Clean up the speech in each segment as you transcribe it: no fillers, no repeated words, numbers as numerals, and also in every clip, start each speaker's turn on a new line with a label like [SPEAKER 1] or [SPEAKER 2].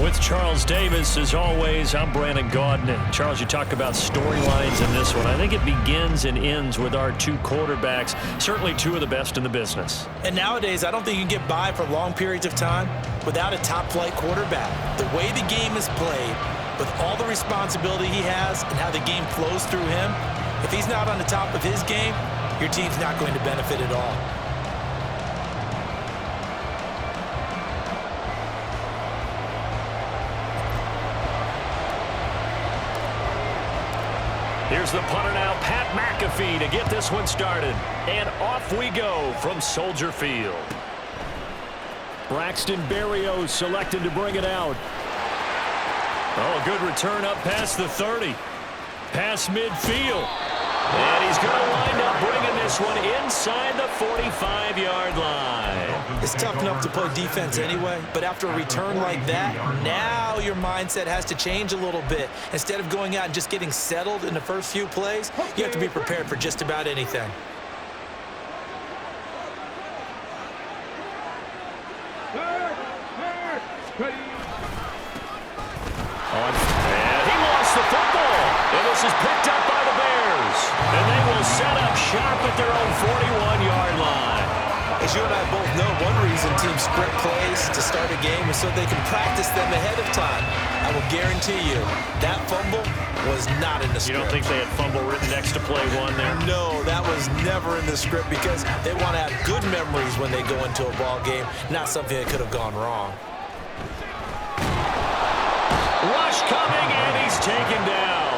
[SPEAKER 1] With Charles Davis, as always, I'm Brandon Gaudin. And Charles, you talk about storylines in this one. I think it begins and ends with our two quarterbacks, certainly two of the best in the business.
[SPEAKER 2] And nowadays, I don't think you can get by for long periods of time without a top-flight quarterback. The way the game is played, with all the responsibility he has and how the game flows through him, if he's not on the top of his game, your team's not going to benefit at all.
[SPEAKER 1] Here's the punter now, Pat McAfee, to get this one started. And off we go from Soldier Field. Braxton Berrios selected to bring it out. Oh, a good return up past the 30. Past midfield. And he's going to wind up bringing this one inside the 45-yard line.
[SPEAKER 2] It's tough enough to play defense anyway, but after a return like that, now your mindset has to change a little bit. Instead of going out and just getting settled in the first few plays, you have to be prepared for just about anything.
[SPEAKER 1] And he lost the football. And this is picked up by the Bears. And they will set up shop at their own 41-yard line.
[SPEAKER 2] As you and I both know, one reason teams script plays to start a game is so they can practice them ahead of time. I will guarantee you that fumble was not in the script.
[SPEAKER 1] You don't think they had fumble written next to play one there?
[SPEAKER 2] No, that was never in the script because they want to have good memories when they go into a ball game, not something that could have gone wrong.
[SPEAKER 1] Rush coming, and he's taken down.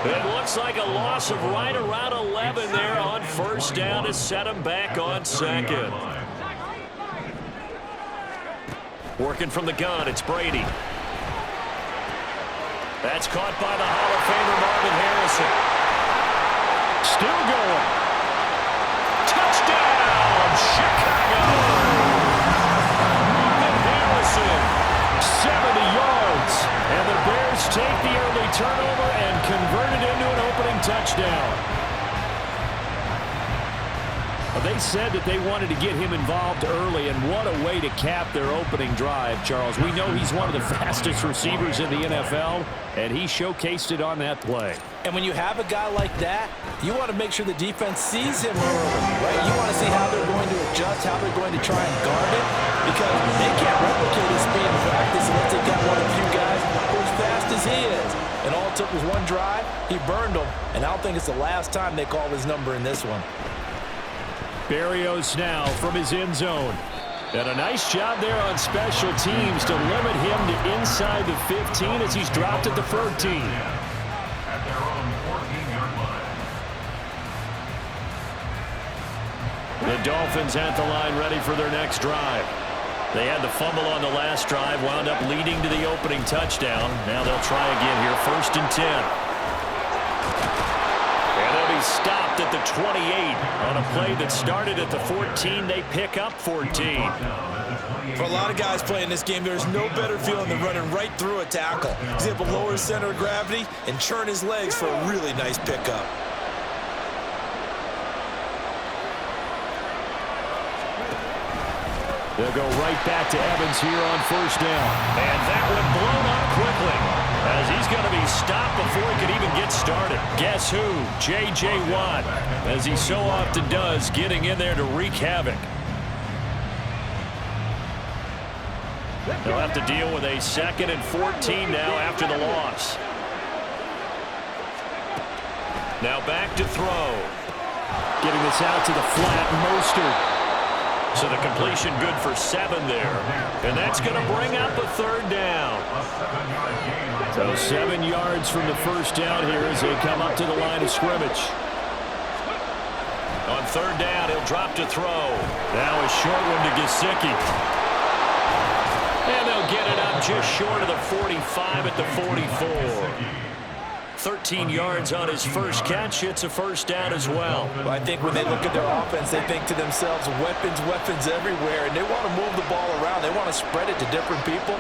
[SPEAKER 1] It looks like a loss of right around 11 there on first down to set him back on second. Working from the gun, it's Brady. That's caught by the Hall of Famer Marvin Harrison. Still going. Touchdown, Chicago! Marvin Harrison, 70 yards. And the Bears take the early turnover and convert it into an opening touchdown. They said that they wanted to get him involved early, and what a way to cap their opening drive, Charles. We know he's one of the fastest receivers in the NFL, and he showcased it on that play.
[SPEAKER 2] And when you have a guy like that, you want to make sure the defense sees him early, right? You want to see how they're going to adjust, how they're going to try and guard it, because they can't replicate his speed in practice unless they've got one of the few guys who are as fast as he is. And all it took was one drive, he burned them, and I don't think it's the last time they call his number in this one.
[SPEAKER 1] Berrios now from his end zone. And a nice job there on special teams to limit him to inside the 15 as he's dropped at the 14. The Dolphins at the line ready for their next drive. They had the fumble on the last drive, wound up leading to the opening touchdown. Now they'll try again here, 1st and 10. And they'll be stopped at the 28 on a play that started at the 14. They pick up 14.
[SPEAKER 2] For a lot of guys playing this game, there's no better feeling than running right through a tackle. He's able to lower his center of gravity and churn his legs for a really nice pickup.
[SPEAKER 1] They'll go right back to Evans here on first down. And that one blown up quickly as he's going to be stopped before he could even get started. Guess who? J.J. Watt, as he so often does, getting in there to wreak havoc. They'll have to deal with a 2nd and 14 now after the loss. Now back to throw. Getting this out to the flat, Mostert. So the completion good for 7 there. And that's going to bring up a 3rd down. So 7 yards from the first down here as they come up to the line of scrimmage. On 3rd down, he'll drop to throw. Now a short one to Gesicki. And they'll get it up just short of the 45 at the 44. 13 yards on his first catch. It's a first down as well.
[SPEAKER 2] I think when they look at their offense, they think to themselves, weapons everywhere, and they want to move the ball around. They want to spread it to different people,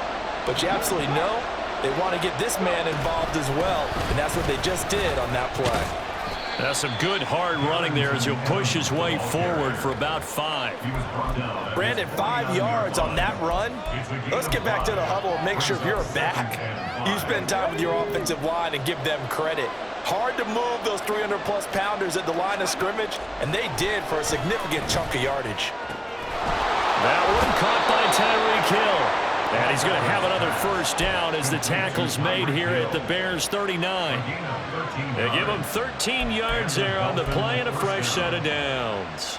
[SPEAKER 2] but you absolutely know they want to get this man involved as well, and that's what they just did on that play.
[SPEAKER 1] Now some good hard running there as he'll push his way forward for about 5.
[SPEAKER 2] Brandon, 5 yards on that run. Let's get back to the huddle and make sure if you're a back, you spend time with your offensive line and give them credit. Hard to move those 300-plus pounders at the line of scrimmage, and they did for a significant chunk of yardage.
[SPEAKER 1] That one caught by Tyreek Hill. And he's going to have another first down as the tackle's made here at the Bears 39. They give him 13 yards there on the play and a fresh set of downs.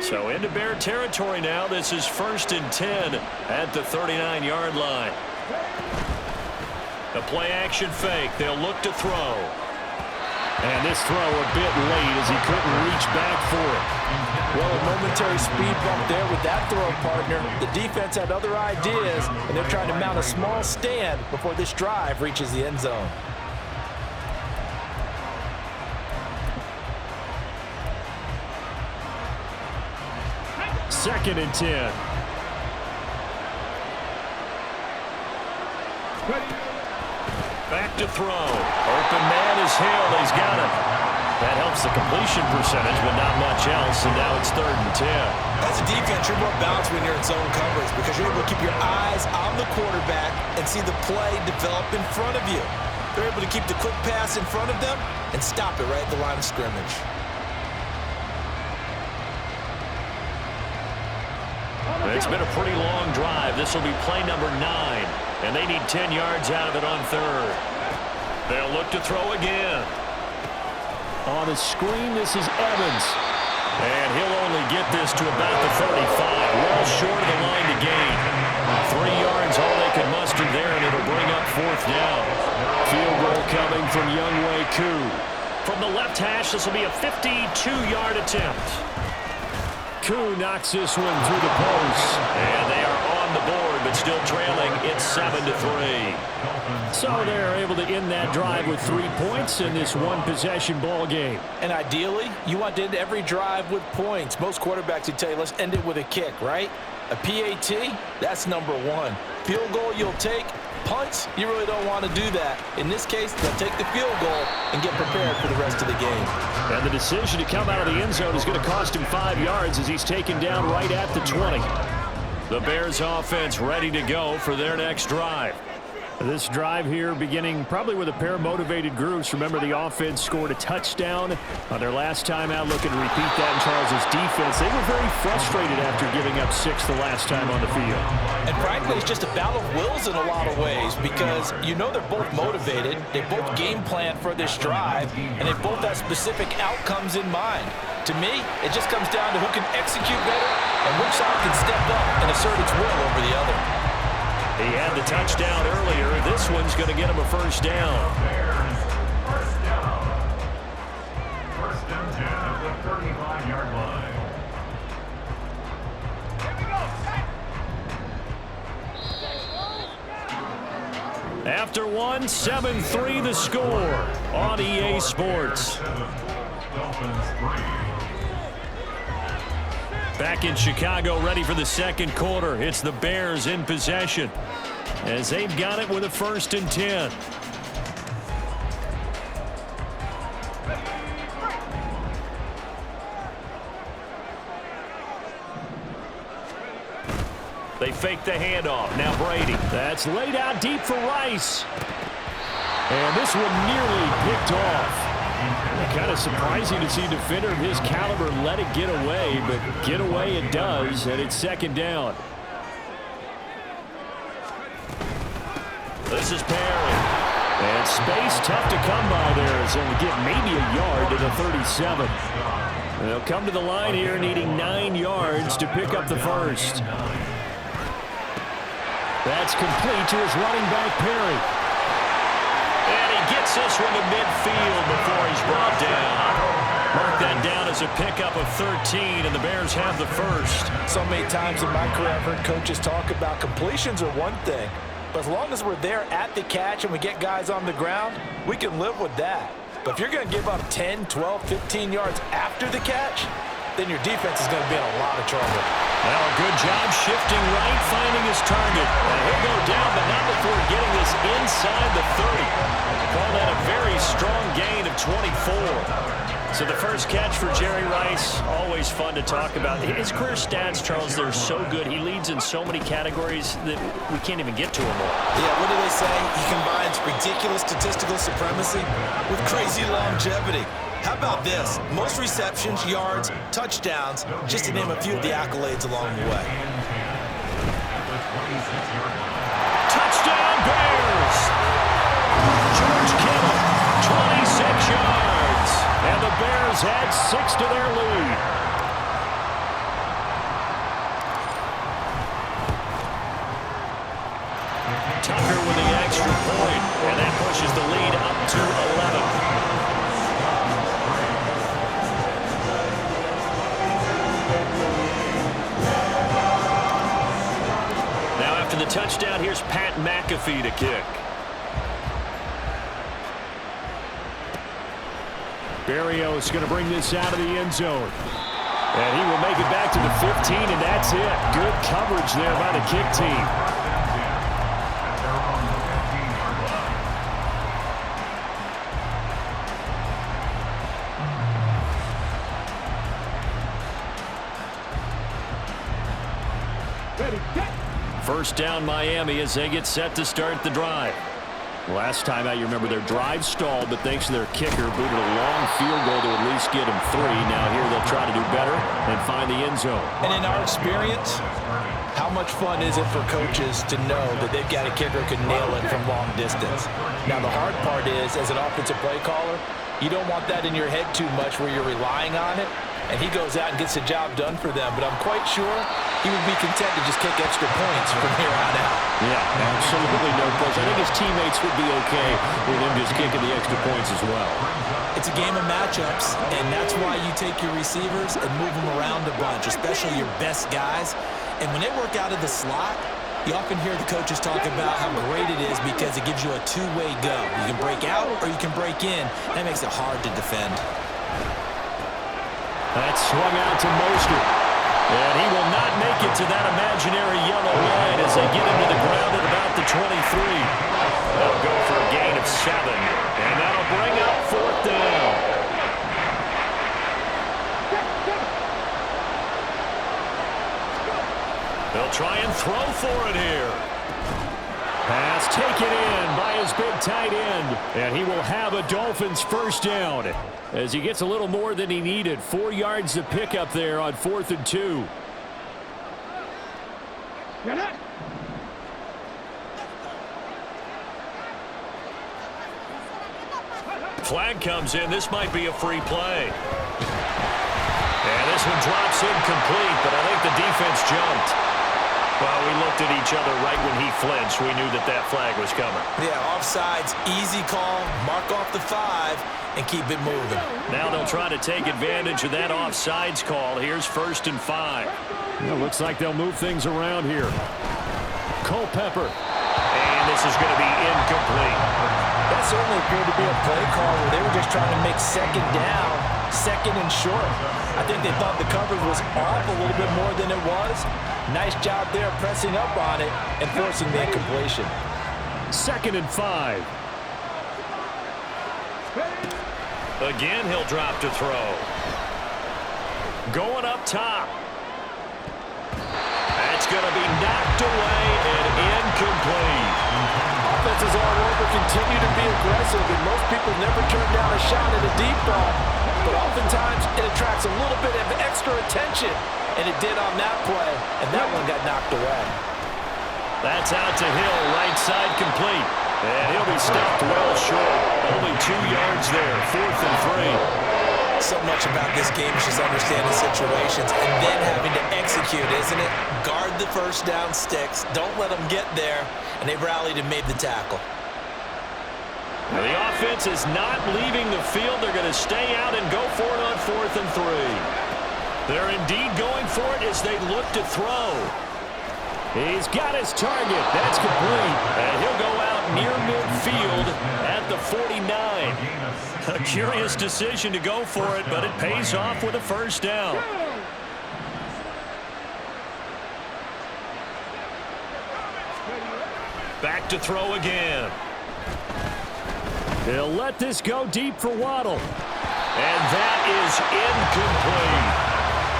[SPEAKER 1] So into Bear territory now. This is 1st and 10 at the 39-yard line. The play action fake. They'll look to throw. And this throw a bit late as he couldn't reach back for it.
[SPEAKER 2] Well, a momentary speed bump there with that throw, partner. The defense had other ideas, and they're trying to mount a small stand before this drive reaches the end zone.
[SPEAKER 1] Second and 10. Back to throw. Open man is Hill. He's got it. That helps the completion percentage, but not much else, and now it's 3rd and 10.
[SPEAKER 2] As a defense, you're more balanced when you're in zone coverage because you're able to keep your eyes on the quarterback and see the play develop in front of you. They're able to keep the quick pass in front of them and stop it right at the line of scrimmage.
[SPEAKER 1] It's been a pretty long drive. This will be play number 9, and they need 10 yards out of it on 3rd. They'll look to throw again. On the screen, this is Evans. And he'll only get this to about the 35, well short of the line to gain. 3 yards, all they could muster there, and it'll bring up 4th down. Field goal coming from Younghoe Koo. From the left hash, this will be a 52-yard attempt. Koo knocks this one through the post. And they are on the board, but still trailing. It's 7-3. So they're able to end that drive with 3 points in this one-possession ball game.
[SPEAKER 2] And ideally, you want to end every drive with points. Most quarterbacks would tell you, let's end it with a kick, right? A PAT, that's number 1. Field goal you'll take. Punts, you really don't want to do that. In this case, they'll take the field goal and get prepared for the rest of the game.
[SPEAKER 1] And the decision to come out of the end zone is going to cost him 5 yards as he's taken down right at the 20. The Bears offense ready to go for their next drive. This drive here beginning probably with a pair of motivated groups. Remember, the offense scored a touchdown on their last time out, looking to repeat that in Charles' defense. They were very frustrated after giving up 6 the last time on the field.
[SPEAKER 2] And frankly, it's just a battle of wills in a lot of ways because you know they're both motivated. They both game plan for this drive, and they both have specific outcomes in mind. To me, it just comes down to who can execute better and which side can step up and assert its will over the other.
[SPEAKER 1] He had the touchdown earlier. This one's going to get him a first down.
[SPEAKER 3] First down. First and 10 at the 35-yard line.
[SPEAKER 1] After one, 7-3 the score on EA Sports. Back in Chicago, ready for the second quarter. It's the Bears in possession as they've got it with a 1st and 10. They fake the handoff. Now Brady. That's laid out deep for Rice. And this one nearly picked off. Kind of surprising to see a defender of his caliber let it get away, but get away it does, and it's 2nd down. This is Perry. And space tough to come by there as they'll get maybe a yard to the 37. They'll come to the line here needing 9 yards to pick up the first. That's complete to his running back, Perry. And he gets this one to midfield before he's brought down. Mark that down as a pickup of 13, and the Bears have the first.
[SPEAKER 2] So many times in my career I've heard coaches talk about completions are one thing, but as long as we're there at the catch and we get guys on the ground, we can live with that. But if you're going to give up 10, 12, 15 yards after the catch, then your defense is going to be in a lot of trouble.
[SPEAKER 1] Well, a good job shifting right, finding his target. And he'll go down, but not before getting this inside the 30. Call that a very strong gain of 24. So the first catch for Jerry Rice, always fun to talk about. His career stats, Charles, they're so good. He leads in so many categories that we can't even get to him all.
[SPEAKER 2] Yeah, what do they say? He combines ridiculous statistical supremacy with crazy longevity. How about this? Most receptions, yards, touchdowns, just to name a few of the accolades along the way.
[SPEAKER 1] Touchdown, Bears! George Kittle, 26 yards. And the Bears add 6 to their lead. Tucker with the extra point, and that pushes the lead up to 11. Now after the touchdown, here's Pat McAfee to kick. Berrios going to bring this out of the end zone. And he will make it back to the 15, and that's it. Good coverage there by the kick team. First down Miami as they get set to start the drive. Last time out, you remember their drive stalled, but thanks to their kicker, booted a long field goal to at least get them 3. Now here they'll try to do better and find the end zone. And in our experience, how much fun is it for coaches to know that they've got a kicker who can nail it from long distance? Now the hard part is, as an offensive play caller, you don't want that in your head too much where you're relying on it. And he goes out and gets the job done for them. But I'm quite sure he would be content to just kick extra points from here on out. Yeah, absolutely no question. I think his teammates would be okay with him just kicking the extra points as well.
[SPEAKER 2] It's a game of matchups, and that's why you take your receivers and move them around a bunch, especially your best guys. And when they work out of the slot, you often hear the coaches talk about how great it is because it gives you a two-way go. You can break out or you can break in. That makes it hard to defend.
[SPEAKER 1] That's swung out to Mostert. And he will not make it to that imaginary yellow line as they get him to the ground at about the 23. They'll go for a gain of 7. And that'll bring up 4th down. They'll try and throw for it here. Pass taken in by his big tight end. And he will have a Dolphins first down as he gets a little more than he needed. 4 yards to pick up there on 4th and 2. Flag comes in. This might be a free play. And this one drops incomplete, but I think the defense jumped. Well, we looked at each other right when he flinched. We knew that that flag was coming.
[SPEAKER 2] Yeah, offsides, easy call, mark off the 5, and keep it moving.
[SPEAKER 1] Now they'll try to take advantage of that offsides call. Here's 1st and 5. Well, looks like they'll move things around here. Culpepper. And this is going to be incomplete.
[SPEAKER 2] That certainly appeared to be a play call where they were just trying to make 2nd down, 2nd and short. I think they thought the coverage was off a little bit more than it was. Nice job there pressing up on it and forcing the incompletion.
[SPEAKER 1] 2nd and 5. Again, he'll drop to throw. Going up top. That's going to be knocked away and incomplete.
[SPEAKER 2] Offenses all over continue to be aggressive, and most people never turn down a shot at a deep ball. But oftentimes, it attracts a little bit of extra attention, and it did on that play, and that one got knocked away.
[SPEAKER 1] That's out to Hill, right side complete. And he'll be stopped well short. Only 2 yards there, 4th and 3.
[SPEAKER 2] So much about this game is just understanding situations and then having to execute, isn't it? Guard the first down sticks. Don't let them get there. And they rallied and made the tackle.
[SPEAKER 1] Now the offense is not leaving the field. They're going to stay out and go for it on 4th and 3. They're indeed going for it as they look to throw. He's got his target. That's complete. And he'll go out near midfield at the 49. A curious decision to go for it, but it pays off with a first down. to throw again.
[SPEAKER 4] He'll let this go deep for Waddle.
[SPEAKER 1] And that is incomplete.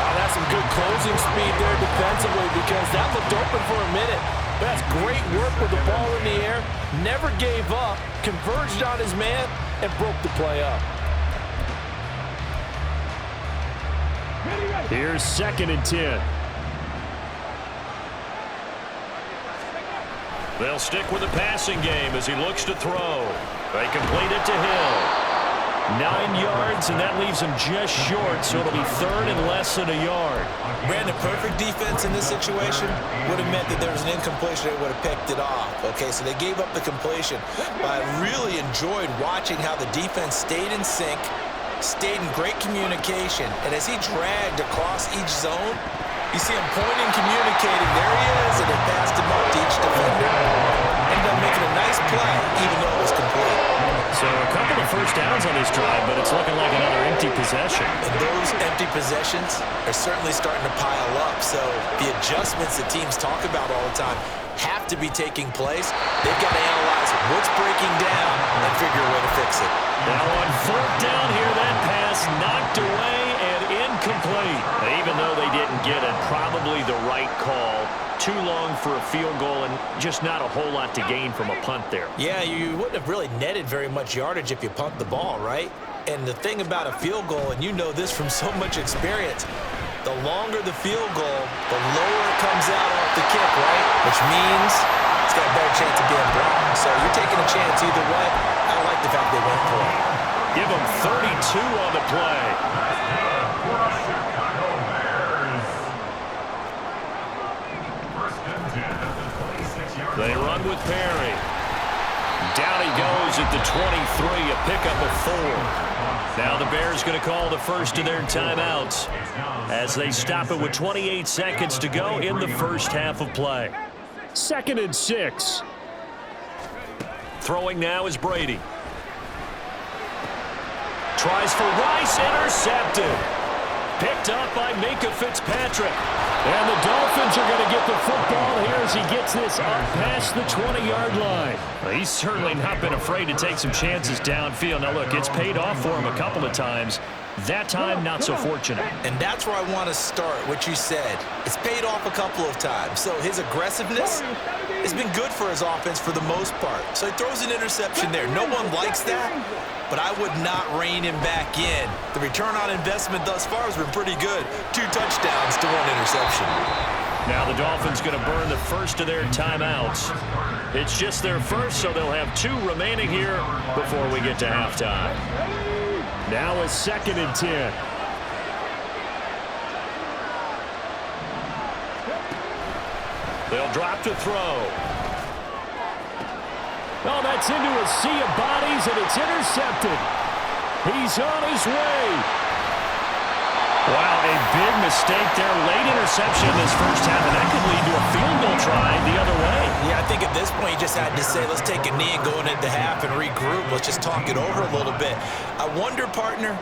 [SPEAKER 2] Oh, that's some good closing speed there defensively because that looked open for a minute. That's great work with the ball in the air. Never gave up, converged on his man, and broke the play up.
[SPEAKER 4] Here's 2nd and 10.
[SPEAKER 1] They'll stick with the passing game as he looks to throw. They complete it to Hill.
[SPEAKER 4] 9 yards, and that leaves him just short, so it'll be 3rd and less than a yard.
[SPEAKER 2] Brandon, perfect defense in this situation would have meant that there was an incompletion. They would have picked it off. Okay, so they gave up the completion. But I really enjoyed watching how the defense stayed in sync, stayed in great communication, and as he dragged across each zone, you see him pointing, communicating. There he is, and they passed him up to each defender. Ended up making a nice play, even though it was complete.
[SPEAKER 4] So a couple of first downs on this drive, but it's looking like another empty possession.
[SPEAKER 2] And those empty possessions are certainly starting to pile up. So the adjustments that teams talk about all the time have to be taking place. They've got to analyze what's breaking down and figure a way to fix it.
[SPEAKER 4] Now on 4th down here, that pass knocked away and incomplete.
[SPEAKER 1] Even though they didn't get it, probably the right call. Too long for a field goal and just not a whole lot to gain from a punt there.
[SPEAKER 2] Yeah, you wouldn't have really netted very much yardage if you punt the ball, right? And the thing about a field goal, and you know this from so much experience, the longer the field goal, the lower it comes out off the kick, right? Which means it's got a better chance of being blocked. So you're taking a chance either way. I like the fact they went for it.
[SPEAKER 1] Give them 32 on the play. They run with Perry. Down he goes at the 23, a pickup of 4. Now the Bears going to call the first of their timeouts as they stop it with 28 seconds to go in the first half of play.
[SPEAKER 4] 2nd and 6.
[SPEAKER 1] Throwing now is Brady. Tries for Rice, intercepted. Picked up by Minka Fitzpatrick.
[SPEAKER 4] And the Dolphins are going to get the football here as he gets this up past the 20-yard line.
[SPEAKER 1] Well, he's certainly not been afraid to take some chances downfield. Now, look, it's paid off for him a couple of times. That time, not so fortunate.
[SPEAKER 2] And that's where I want to start, what you said. It's paid off a couple of times. So his aggressiveness has been good for his offense for the most part. So he throws an interception there. No one likes that, but I would not rein him back in. The return on investment thus far has been pretty good. 2 touchdowns to 1 interception.
[SPEAKER 1] Now the Dolphins going to burn the first of their timeouts. It's just their first, so they'll have 2 remaining here before we get to halftime.
[SPEAKER 4] Now a 2nd and 10.
[SPEAKER 1] They'll drop to throw.
[SPEAKER 4] Oh, that's into a sea of bodies, and it's intercepted. He's on his way.
[SPEAKER 1] Wow, a big mistake there. Late interception in this first half, and that could lead to a field goal try the other way.
[SPEAKER 2] Yeah, I think at this point you just had to say, let's take a knee and go into half and regroup. Let's just talk it over a little bit. I wonder, partner,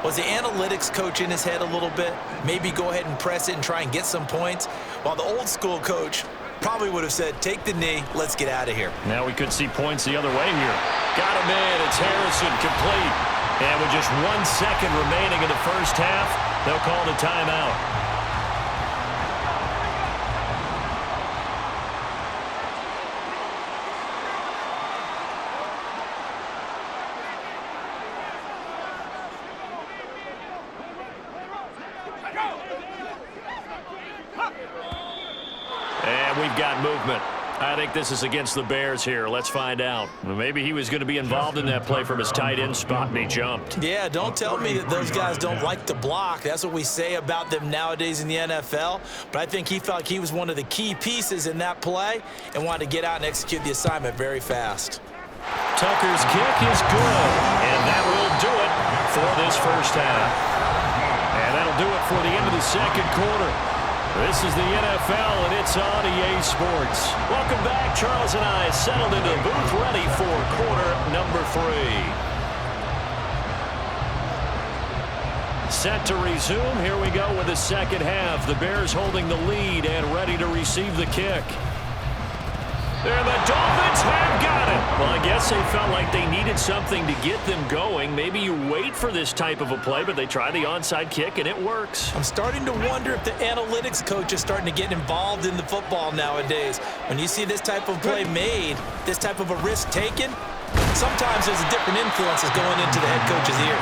[SPEAKER 2] was the analytics coach in his head a little bit? Maybe go ahead and press it and try and get some points? While the old school coach probably would have said, take the knee, let's get out of here.
[SPEAKER 1] Now we could see points the other way here. Got him in. It's Harrison, complete. And with just 1 second remaining in the first half, they'll call the timeout. And we've got movement. I think this is against the Bears here. Let's find out. Maybe he was going to be involved in that play from his tight end spot, and he jumped.
[SPEAKER 2] Yeah, don't tell me that those guys don't like to block. That's what we say about them nowadays in the NFL. But I think he felt like he was one of the key pieces in that play and wanted to get out and execute the assignment very fast.
[SPEAKER 1] Tucker's kick is good, and that will do it for this first half. And that'll do it for the end of the second quarter. This is the NFL, and it's on EA Sports. Welcome back. Charles and I settled into the booth, ready for quarter number 3. Set to resume. Here we go with the second half. The Bears holding the lead and ready to receive the kick. And the Dolphins have got it. Well, I guess they felt like they needed something to get them going. Maybe you wait for this type of a play, but they try the onside kick, and it works.
[SPEAKER 2] I'm starting to wonder if the analytics coach is starting to get involved in the football nowadays. When you see this type of play made, this type of a risk taken, sometimes there's a different influences going into the head coach's ear.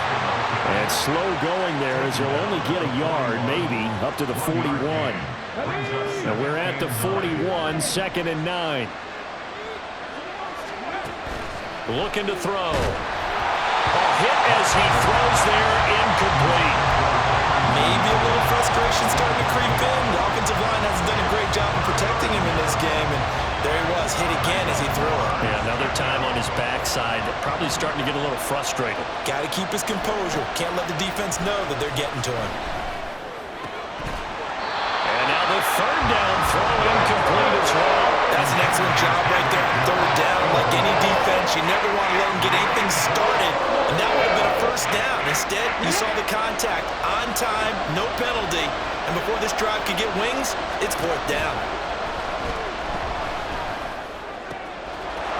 [SPEAKER 4] And slow going there as he'll only get a yard, maybe, up to the 41. And we're at the 41, 2nd and 9.
[SPEAKER 1] Looking to throw. A hit as he throws there, incomplete.
[SPEAKER 2] Maybe a little frustration starting to creep in. The offensive line hasn't done a great job of protecting him in this game, and there he was, hit again as he threw it.
[SPEAKER 1] Yeah, another time on his backside, probably starting to get a little frustrated.
[SPEAKER 2] Got to keep his composure. Can't let the defense know that they're getting to him.
[SPEAKER 1] And now the third down throw, incomplete as well.
[SPEAKER 2] That's an excellent job right there on third down. Like any defense, you never want to let them get anything started, and that would have been a first down. Instead, you saw the contact on time, no penalty, and before this drive could get wings, it's fourth down.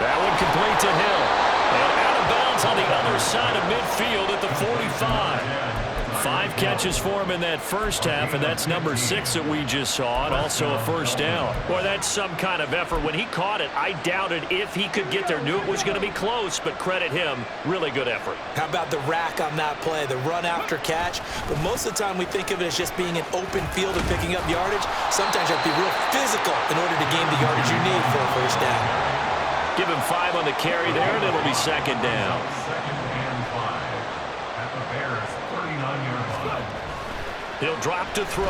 [SPEAKER 1] That one complete to Hill. And out of bounds on the other side of midfield at the 45. 5 catches for him in that first half, and that's number 6 that we just saw, and also a first down. Boy, that's some kind of effort. When he caught it, I doubted if he could get there. Knew it was going to be close, but credit him. Really good effort.
[SPEAKER 2] How about the rack on that play, the run after catch? But most of the time we think of it as just being an open field and picking up yardage. Sometimes you have to be real physical in order to gain the yardage you need for a first down.
[SPEAKER 1] Give him 5 on the carry there, and it'll be 2nd down.
[SPEAKER 3] 2nd and 5 at the Bears' 39-yard line.
[SPEAKER 1] He'll drop to throw.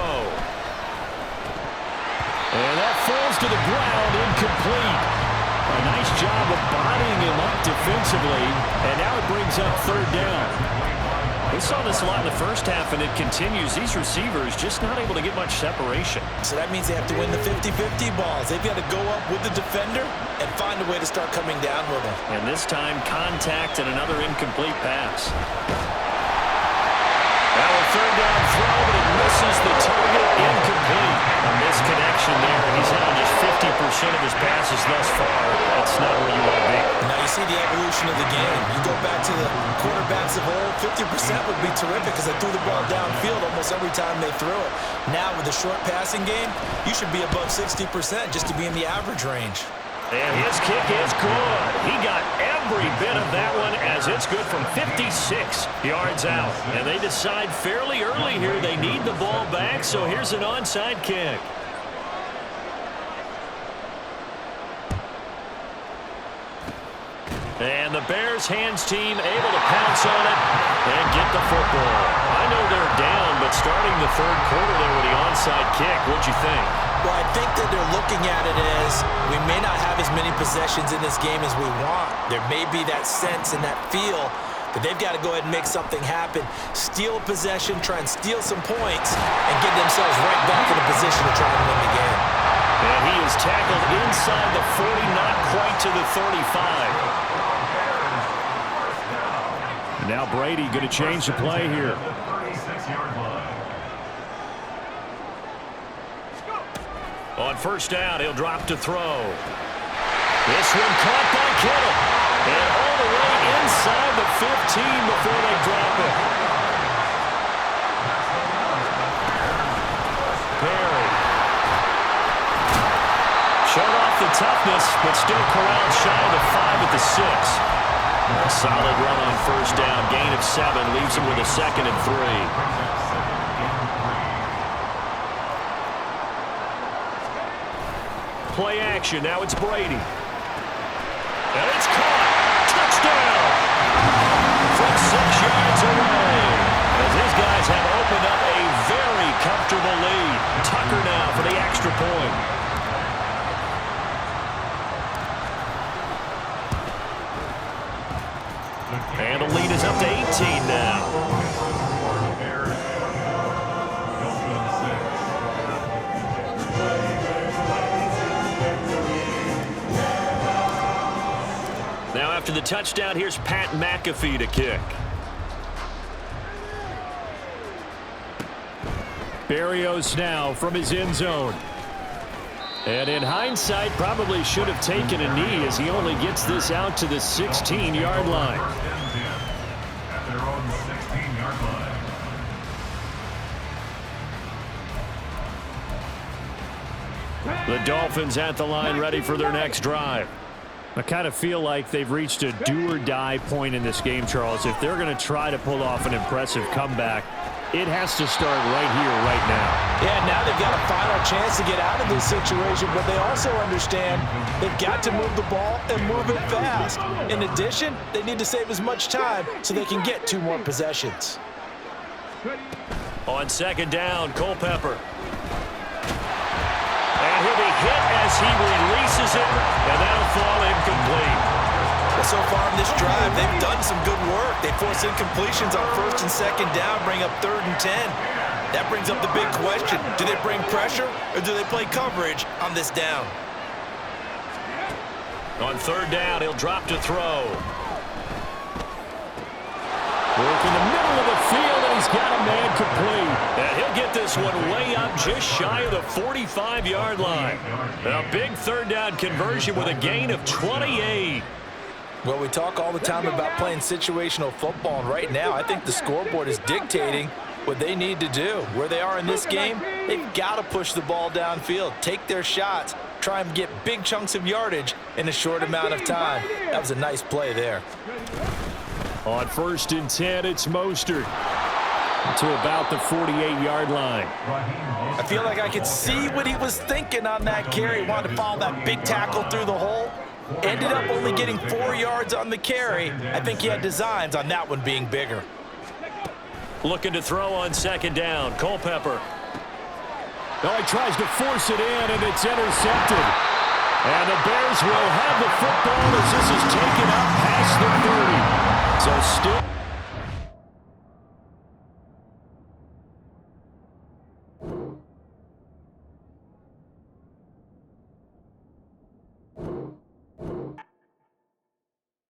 [SPEAKER 4] And that falls to the ground, incomplete. A nice job of bodying him up defensively, and now it brings up 3rd down.
[SPEAKER 1] We saw this a lot in the first half, and it continues. These receivers just not able to get much separation.
[SPEAKER 2] So that means they have to win the 50-50 balls. They've got to go up with the defender and find a way to start coming down with him.
[SPEAKER 1] And this time, contact and another incomplete pass. Now a 3rd down throw, but it misses the target, incomplete. A misconnection there, and he's had on just 50% of his passes thus far. That's not where you want to be.
[SPEAKER 2] Now you see the evolution of the game. You go back to the quarterbacks of old, 50% would be terrific because they threw the ball downfield almost every time they threw it. Now with the short passing game, you should be above 60% just to be in the average range.
[SPEAKER 1] And his kick is good. He got every bit of that one as it's good from 56 yards out. And they decide fairly early here they need the ball back, so here's an onside kick. And the Bears hands team able to pounce on it and get the football. I know they're down, but starting the 3rd quarter there with the onside kick, what'd you think?
[SPEAKER 2] Well, I think that they're looking at it as we may not have as many possessions in this game as we want. There may be that sense and that feel that they've got to go ahead and make something happen, steal a possession, try and steal some points, and get themselves right back in a position to try and win the game.
[SPEAKER 1] And he is tackled inside the 40, not quite to the 35.
[SPEAKER 4] And now Brady going to change the play here.
[SPEAKER 3] 36-yard line.
[SPEAKER 1] On 1st down, he'll drop to throw. This one caught by Kittle. And all the way inside the 15 before they drop it. Perry. Showed off the toughness, but still corralled shy of the 5 at the 6. A solid run on 1st down. Gain of 7 leaves him with a 2nd and 3. Play action. Now it's Brady. And it's caught. Touchdown. From 6 yards away. As his guys have opened up a very comfortable lead. Tucker now for the extra point. And the lead is up to 18 now. Now after the touchdown, here's Pat McAfee to kick.
[SPEAKER 4] Berrios now from his end zone. And in hindsight, probably should have taken a knee as he only gets this out to the 16-yard line.
[SPEAKER 3] At their own 16-yard line.
[SPEAKER 4] The Dolphins at the line ready for their next drive. I kind of feel like they've reached a do-or-die point in this game, Charles. If they're going to try to pull off an impressive comeback, it has to start right here, right now.
[SPEAKER 2] Yeah, now they've got a final chance to get out of this situation, but they also understand they've got to move the ball and move it fast. In addition, they need to save as much time so they can get 2 more possessions.
[SPEAKER 1] On second down, Culpepper. And he'll be hit as he releases it, and that'll fall incomplete.
[SPEAKER 2] Well, so far in this drive, they've done some good work. They force incompletions on 1st and 2nd down, bring up 3rd and 10. That brings up the big question. Do they bring pressure or do they play coverage on this down?
[SPEAKER 1] On 3rd down, he'll drop to throw.
[SPEAKER 4] Work in the middle of the field, and he's got a man complete.
[SPEAKER 1] And he'll get this one way up just shy of the 45-yard line. A big 3rd down conversion with a gain of 28.
[SPEAKER 2] Well, we talk all the time about playing situational football, and right now I think the scoreboard is dictating what they need to do. Where they are in this game, they've got to push the ball downfield, take their shots, try and get big chunks of yardage in a short amount of time. That was a nice play there.
[SPEAKER 4] On 1st and 10, it's Mostert to about the 48-yard line.
[SPEAKER 2] I feel like I could see what he was thinking on that carry. He wanted to follow that big tackle through the hole. Ended up only getting 4 yards on the carry. I think he had designs on that one being bigger.
[SPEAKER 1] Looking to throw on 2nd down, Culpepper.
[SPEAKER 4] Oh, he tries to force it in, and it's intercepted. And the Bears will have the football as this is taken up past the 30. So still...